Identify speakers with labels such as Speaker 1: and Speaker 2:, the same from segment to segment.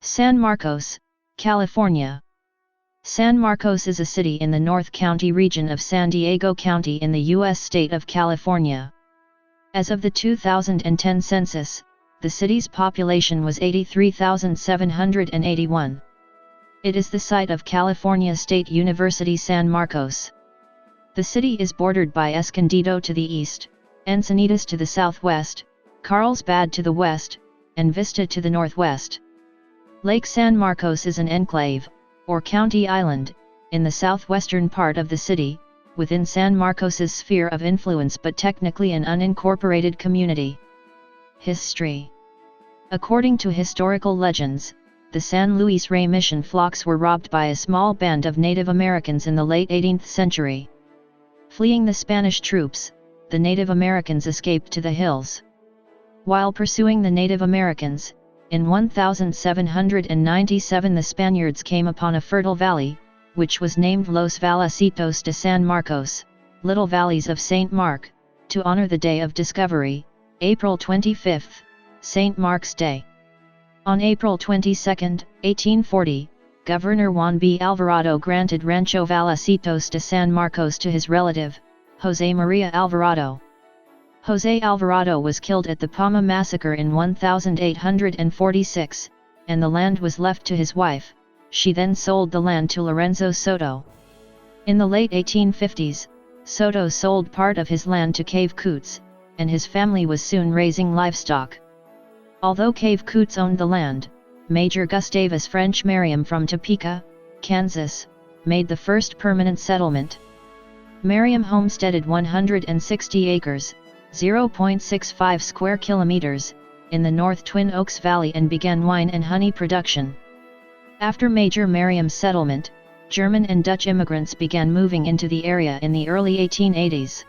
Speaker 1: San Marcos, California. San Marcos is a city in the North County region of San Diego County in the U.S. state of California. As of the 2010 census, the city's population was 83,781. It is the site of California State University San Marcos. The city is bordered by Escondido to the east, Encinitas to the southwest, Carlsbad to the west, and Vista to the northwest. Lake San Marcos is an enclave, or county island, in the southwestern part of the city, within San Marcos's sphere of influence but technically an unincorporated community. History. According to historical legends, the San Luis Rey Mission flocks were robbed by a small band of Native Americans in the late 18th century. Fleeing the Spanish troops, the Native Americans escaped to the hills. While pursuing the Native Americans, in 1797 the Spaniards came upon a fertile valley, which was named Los Vallecitos de San Marcos, Little Valleys of St. Mark, to honor the day of discovery, April 25, St. Mark's Day. On April 22, 1840, Governor Juan B. Alvarado granted Rancho Vallecitos de San Marcos to his relative, José María Alvarado. José Alvarado was killed at the Palma Massacre in 1846, and the land was left to his wife. She then sold the land to Lorenzo Soto. In the late 1850s, Soto sold part of his land to Cave Coots, and his family was soon raising livestock. Although Cave Coots owned the land, Major Gustavus French Merriam from Topeka, Kansas, made the first permanent settlement. Merriam homesteaded 160 acres, 0.65 square kilometers, in the North Twin Oaks Valley and began wine and honey production. After Major Merriam's settlement, German and Dutch immigrants began moving into the area in the early 1880s.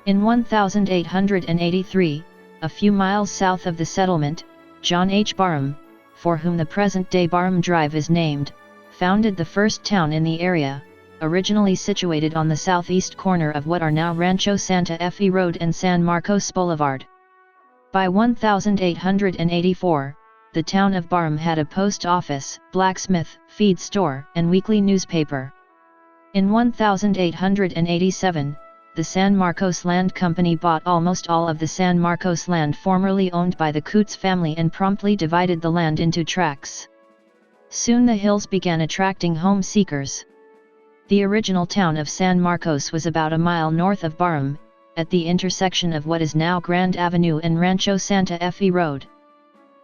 Speaker 1: In 1883, a few miles south of the settlement, John H. Barham, for whom the present-day Barham Drive is named, founded the first town in the area, originally situated on the southeast corner of what are now Rancho Santa Fe Road and San Marcos Boulevard. By 1884, the town of Barham had a post office, blacksmith, feed store, and weekly newspaper. In 1887, the San Marcos Land Company bought almost all of the San Marcos land formerly owned by the Coots family and promptly divided the land into tracts. Soon the hills began attracting home seekers. The original town of San Marcos was about a mile north of Barham, at the intersection of what is now Grand Avenue and Rancho Santa Fe Road.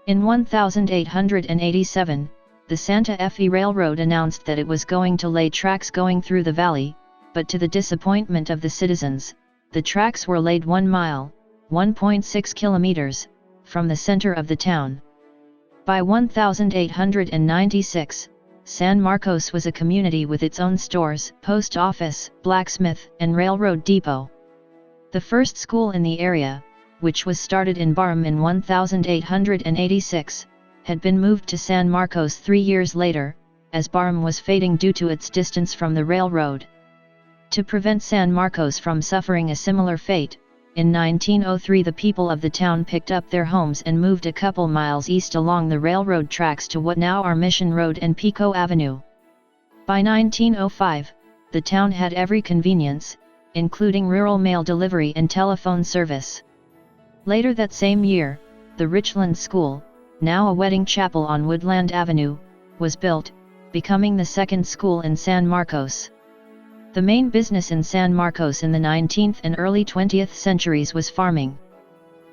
Speaker 1: In 1887, the Santa Fe Railroad announced that it was going to lay tracks going through the valley, but to the disappointment of the citizens, the tracks were laid 1 mile, 1.6 kilometers, from the center of the town. By 1896, San Marcos was a community with its own stores, post office, blacksmith, and railroad depot. The first school in the area, which was started in Barham in 1886, had been moved to San Marcos 3 years later, as Barham was fading due to its distance from the railroad. To prevent San Marcos from suffering a similar fate, in 1903 the people of the town picked up their homes and moved a couple miles east along the railroad tracks to what now are Mission Road and Pico Avenue. By 1905, the town had every convenience, including rural mail delivery and telephone service. Later that same year, the Richland School, now a wedding chapel on Woodland Avenue, was built, becoming the second school in San Marcos. The main business in San Marcos in the 19th and early 20th centuries was farming.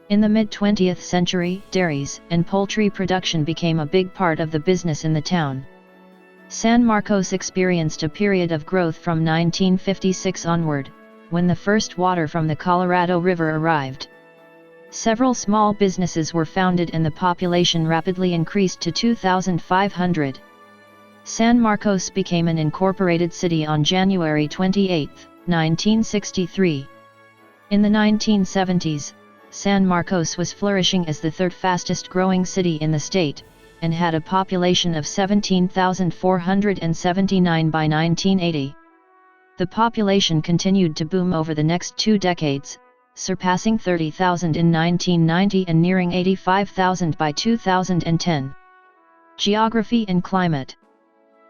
Speaker 1: In the mid-20th century, dairies and poultry production became a big part of the business in the town. San Marcos experienced a period of growth from 1956 onward, when the first water from the Colorado River arrived. Several small businesses were founded and the population rapidly increased to 2,500. San Marcos became an incorporated city on January 28, 1963. In the 1970s, San Marcos was flourishing as the third fastest growing city in the state, and had a population of 17,479 by 1980. The population continued to boom over the next 2 decades, surpassing 30,000 in 1990 and nearing 85,000 by 2010. Geography and climate.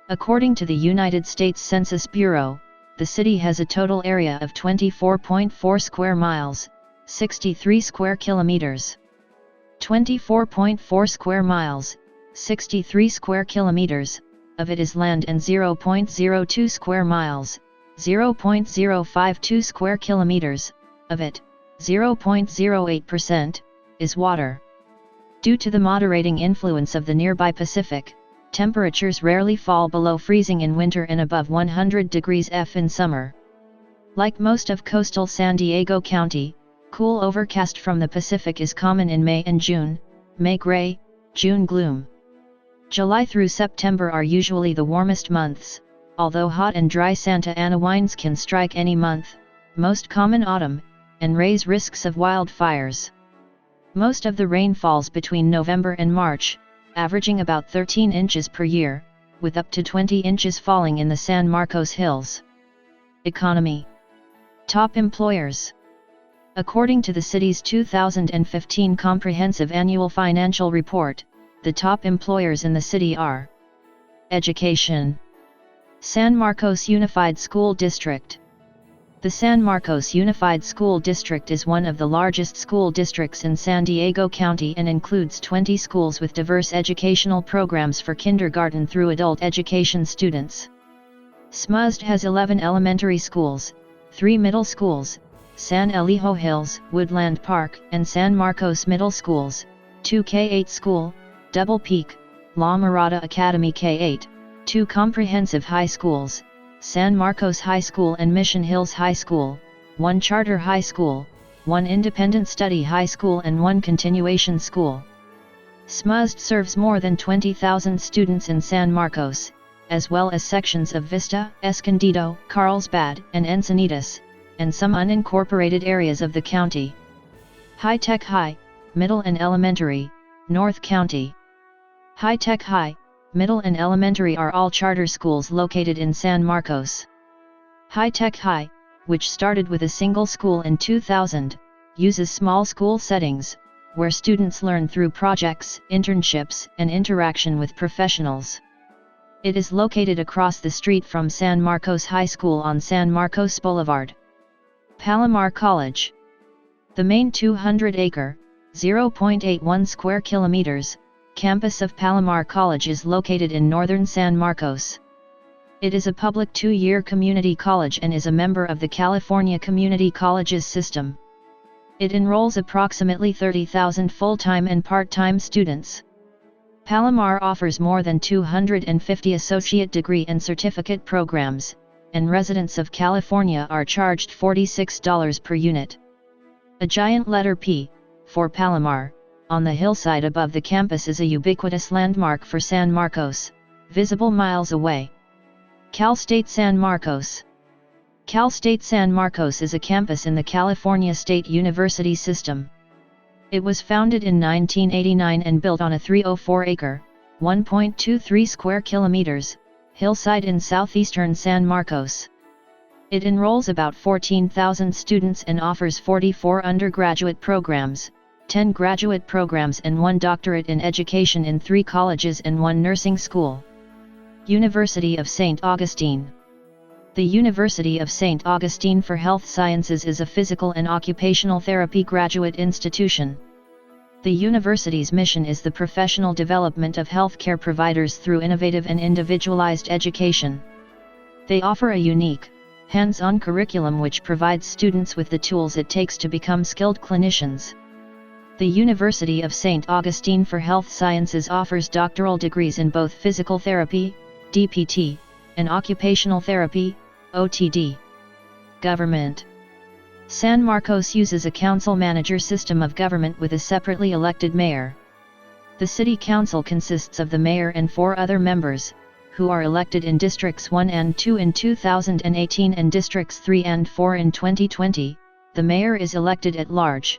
Speaker 1: According to the United States Census Bureau, the city has a total area of 24.4 square miles, 63 square kilometers. 24.4 square miles, 63 square kilometers, of it is land, and 0.02 square miles, 0.052 square kilometers, of it, 0.08%, is water. Due to the moderating influence of the nearby Pacific, temperatures rarely fall below freezing in winter and above 100 degrees F in summer. Like most of coastal San Diego County, cool overcast from the Pacific is common in May and June, May gray, June gloom. July through September are usually the warmest months, although hot and dry Santa Ana winds can strike any month, most common autumn, and raise risks of wildfires. Most of the rain falls between November and March, averaging about 13 inches per year, with up to 20 inches falling in the San Marcos Hills. Economy. Top employers. According to the city's 2015 Comprehensive Annual Financial Report, the top employers in the city are: Education. San Marcos Unified School District. The San Marcos Unified School District is one of the largest school districts in San Diego County and includes 20 schools with diverse educational programs for kindergarten through adult education students. SMUSD has 11 elementary schools, 3 middle schools, San Elijo Hills, Woodland Park, and San Marcos Middle Schools, 2 K-8 school, Double Peak, La Mirada Academy K-8, 2 comprehensive high schools, San Marcos High School and Mission Hills High School, 1 charter high school, 1 independent study high school and 1 continuation school. SMUSD serves more than 20,000 students in San Marcos, as well as sections of Vista, Escondido, Carlsbad, and Encinitas, and some unincorporated areas of the county. High Tech High, Middle and Elementary, North County. High Tech High, Middle and Elementary are all charter schools located in San Marcos. High Tech High, which started with a single school in 2000, uses small school settings, where students learn through projects, internships, and interaction with professionals. It is located across the street from San Marcos High School on San Marcos Boulevard. Palomar College. The main 200-acre, 0.81 square kilometers, campus of Palomar College is located in northern San Marcos. It is a public 2-year community college and is a member of the California Community Colleges system. It enrolls approximately 30,000 full-time and part-time students. Palomar offers more than 250 associate degree and certificate programs, and residents of California are charged $46 per unit. A giant letter P, for Palomar, on the hillside above the campus is a ubiquitous landmark for San Marcos, visible miles away. Cal State San Marcos. Cal State San Marcos is a campus in the California State University system. It was founded in 1989 and built on a 304-acre, 1.23 square kilometers, hillside in southeastern San Marcos. It enrolls about 14,000 students and offers 44 undergraduate programs, 10 graduate programs and 1 doctorate in education in 3 colleges and 1 nursing school. University of St. Augustine. The University of St. Augustine for Health Sciences is a physical and occupational therapy graduate institution. The university's mission is the professional development of healthcare providers through innovative and individualized education. They offer a unique, hands-on curriculum which provides students with the tools it takes to become skilled clinicians. The University of St. Augustine for Health Sciences offers doctoral degrees in both physical therapy, DPT, and occupational therapy, OTD. Government. San Marcos uses a council-manager system of government with a separately elected mayor. The city council consists of the mayor and 4 other members, who are elected in Districts 1 and 2 in 2018 and Districts 3 and 4 in 2020. The mayor is elected at large.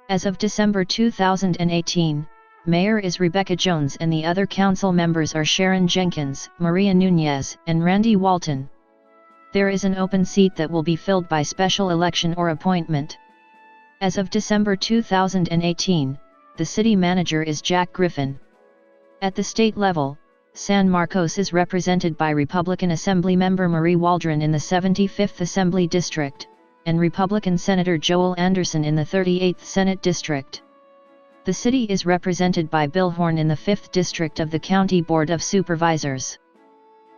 Speaker 1: As of December 2018, Mayor is Rebecca Jones and the other council members are Sharon Jenkins, Maria Nunez, and Randy Walton. There is an open seat that will be filled by special election or appointment. As of December 2018, the city manager is Jack Griffin. At the state level, San Marcos is represented by Republican Assemblymember Marie Waldron in the 75th Assembly District, and Republican Senator Joel Anderson in the 38th Senate District. The city is represented by Bill Horn in the 5th District of the County Board of Supervisors.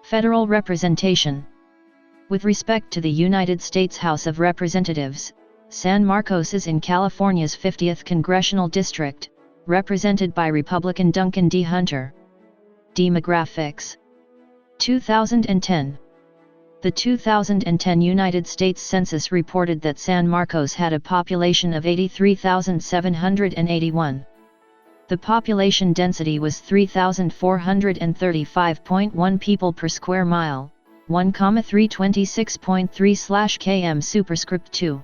Speaker 1: Federal representation. With respect to the United States House of Representatives, San Marcos is in California's 50th Congressional District, represented by Republican Duncan D. Hunter. Demographics. 2010. The 2010 United States Census reported that San Marcos had a population of 83,781. The population density was 3,435.1 people per square mile, 1,326.3/km superscript 2.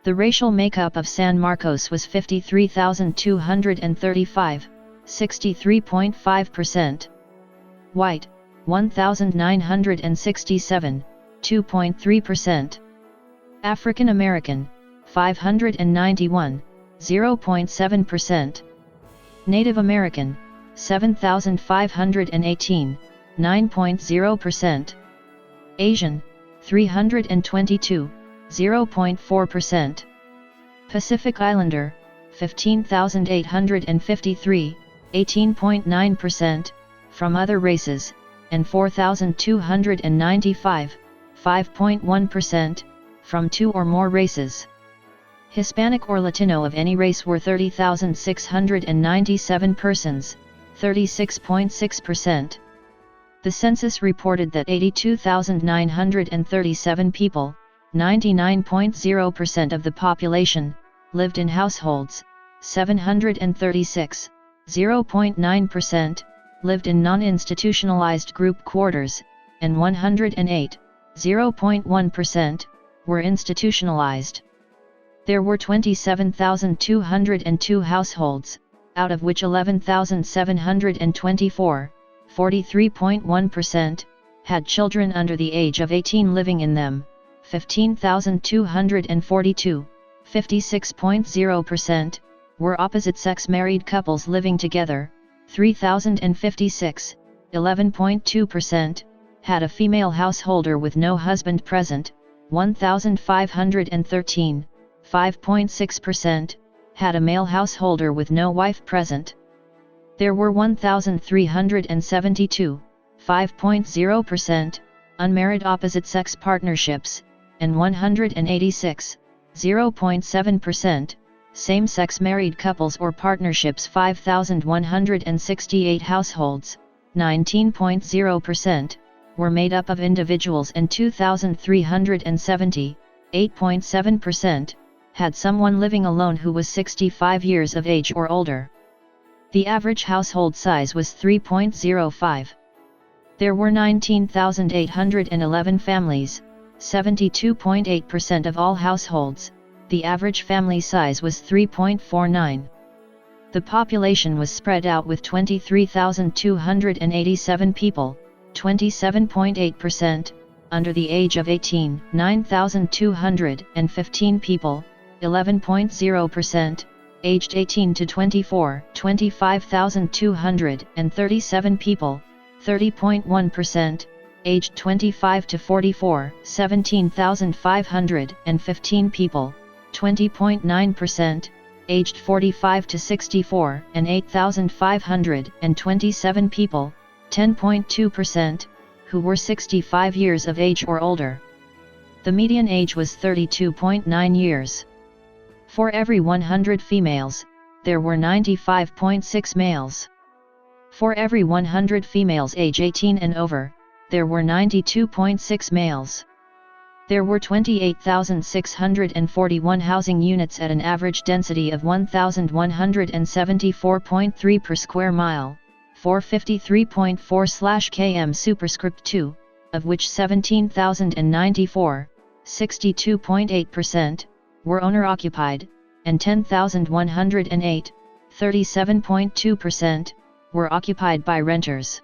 Speaker 1: The racial makeup of San Marcos was 53,235, 63.5%. White, 1,967, 2.3%. African American, 591, 0.7%. Native American, 7,518, 9.0%. Asian, 322, 0.4%. Pacific Islander, 15,853, 18.9%, from other races, and 4,295, 5.1%, from 2 or more races. Hispanic or Latino of any race were 30,697 persons, 36.6%. The census reported that 82,937 people, 99.0% of the population, lived in households, 736, 0.9%, lived in non-institutionalized group quarters, and 108, 0.1%, were institutionalized. There were 27,202 households, out of which 11,724, 43.1%, had children under the age of 18 living in them, 15,242, 56.0%, were opposite-sex married couples living together, 3,056, 11.2%, had a female householder with no husband present, 1,513, 5.6%, had a male householder with no wife present. There were 1,372, 5.0%, unmarried opposite-sex partnerships, and 186, 0.7%, same-sex married couples or partnerships. 5,168 households, 19.0%, were made up of individuals, and 2,370, 8.7%, had someone living alone who was 65 years of age or older. The average household size was 3.05. There were 19,811 families, 72.8% of all households. The average family size was 3.49. The population was spread out with 23,287 people, 27.8%, under the age of 18, 9,215 people, 11.0%, aged 18 to 24, 25,237 people, 30.1%, aged 25 to 44, 17,515 people, 20.9%, aged 45 to 64, and 8,527 people, 10.2%, who were 65 years of age or older. The median age was 32.9 years. For every 100 females, there were 95.6 males. For every 100 females age 18 and over, there were 92.6 males. There were 28,641 housing units at an average density of 1,174.3 per square mile, 453.4/km superscript 2, of which 17,094, 62.8%, were owner-occupied, and 10,108, 37.2%, were occupied by renters.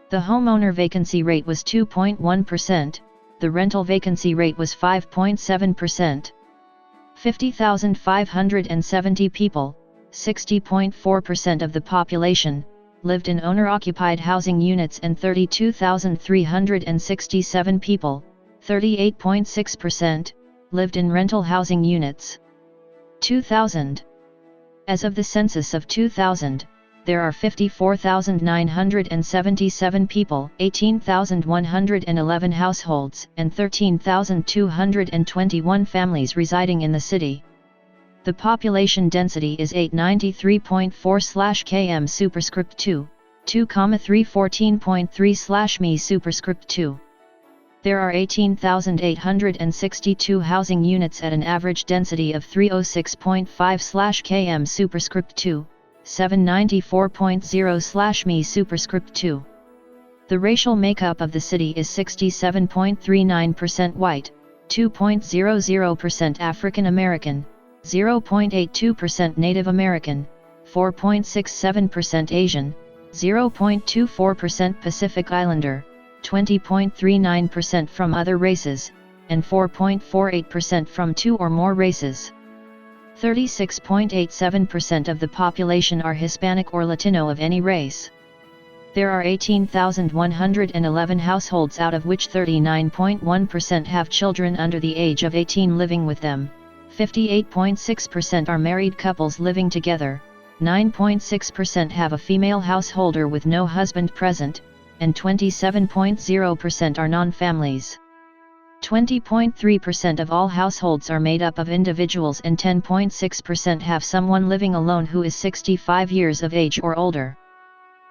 Speaker 1: The homeowner vacancy rate was 2.1%, the rental vacancy rate was 5.7%. 50,570 people, 60.4% of the population, lived in owner-occupied housing units, and 32,367 people, 38.6%, lived in rental housing units. 2000. As of the census of 2000, there are 54,977 people, 18,111 households, and 13,221 families residing in the city. The population density is 893.4/km superscript 2, 2,314.3/me superscript 2. There are 18,862 housing units at an average density of 306.5/km superscript 2, 794.0/me superscript 2. The racial makeup of the city is 67.39% white, 2.00% African American, 0.82% Native American, 4.67% Asian, 0.24% Pacific Islander, 20.39% from other races, and 4.48% from two or more races. 36.87% of the population are Hispanic or Latino of any race. There are 18,111 households, out of which 39.1% have children under the age of 18 living with them, 58.6% are married couples living together, 9.6% have a female householder with no husband present, and 27.0% are non-families. 20.3% of all households are made up of individuals, and 10.6% have someone living alone who is 65 years of age or older.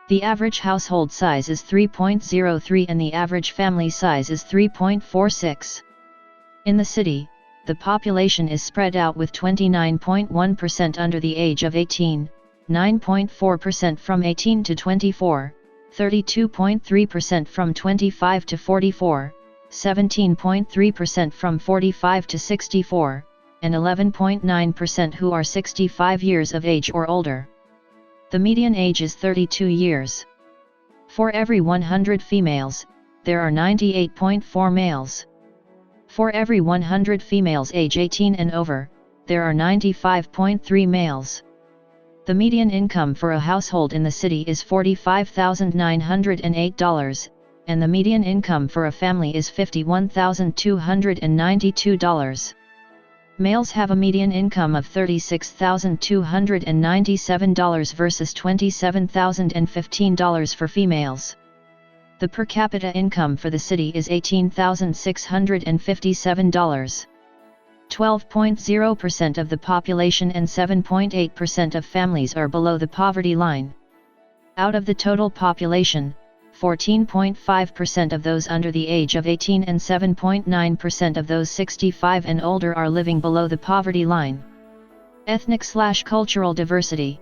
Speaker 1: The average household size is 3.03 and the average family size is 3.46. In the city, the population is spread out with 29.1% under the age of 18, 9.4% from 18 to 24, 32.3% from 25 to 44, 17.3% from 45 to 64, and 11.9% who are 65 years of age or older. The median age is 32 years. For every 100 females, there are 98.4 males. For every 100 females age 18 and over, there are 95.3 males. The median income for a household in the city is $45,908, and the median income for a family is $51,292. Males have a median income of $36,297 versus $27,015 for females. The per capita income for the city is $18,657. 12.0% of the population and 7.8% of families are below the poverty line. Out of the total population, 14.5% of those under the age of 18 and 7.9% of those 65 and older are living below the poverty line. Ethnic/cultural diversity.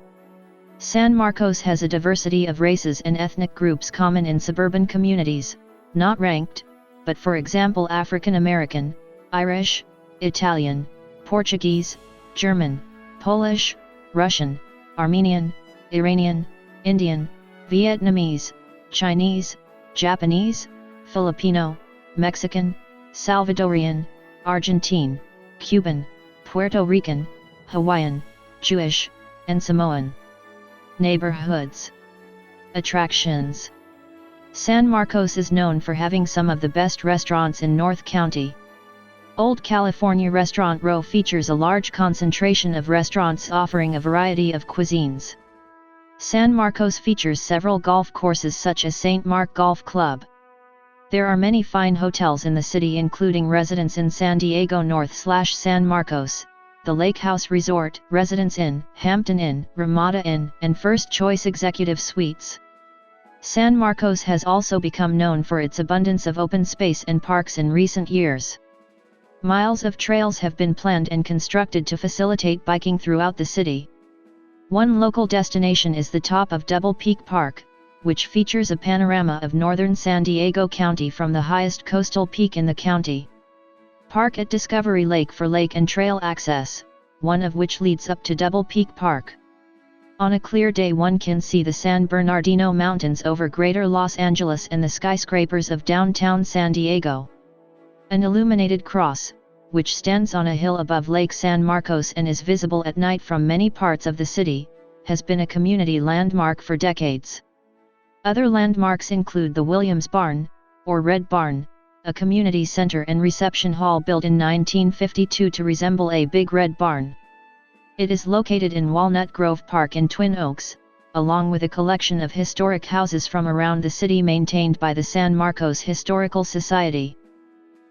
Speaker 1: San Marcos has a diversity of races and ethnic groups common in suburban communities, not ranked, but for example African American, Irish, Italian, Portuguese, German, Polish, Russian, Armenian, Iranian, Indian, Vietnamese, Chinese, Japanese, Filipino, Mexican, Salvadorian, Argentine, Cuban, Puerto Rican, Hawaiian, Jewish, and Samoan. Neighborhoods. Attractions. San Marcos is known for having some of the best restaurants in North County. Old California Restaurant Row features a large concentration of restaurants offering a variety of cuisines. San Marcos features several golf courses such as St. Mark Golf Club. There are many fine hotels in the city including Residence Inn San Diego North/San Marcos, the Lake House Resort, Residence Inn, Hampton Inn, Ramada Inn, and First Choice Executive Suites. San Marcos has also become known for its abundance of open space and parks in recent years. Miles of trails have been planned and constructed to facilitate biking throughout the city. One local destination is the top of Double Peak Park, which features a panorama of northern San Diego County from the highest coastal peak in the county. Park at Discovery Lake for lake and trail access, one of which leads up to Double Peak Park. On a clear day one can see the San Bernardino Mountains over Greater Los Angeles and the skyscrapers of downtown San Diego. An illuminated cross, which stands on a hill above Lake San Marcos and is visible at night from many parts of the city, has been a community landmark for decades. Other landmarks include the Williams Barn, or Red Barn, a community center and reception hall built in 1952 to resemble a big red barn. It is located in Walnut Grove Park in Twin Oaks, along with a collection of historic houses from around the city maintained by the San Marcos Historical Society.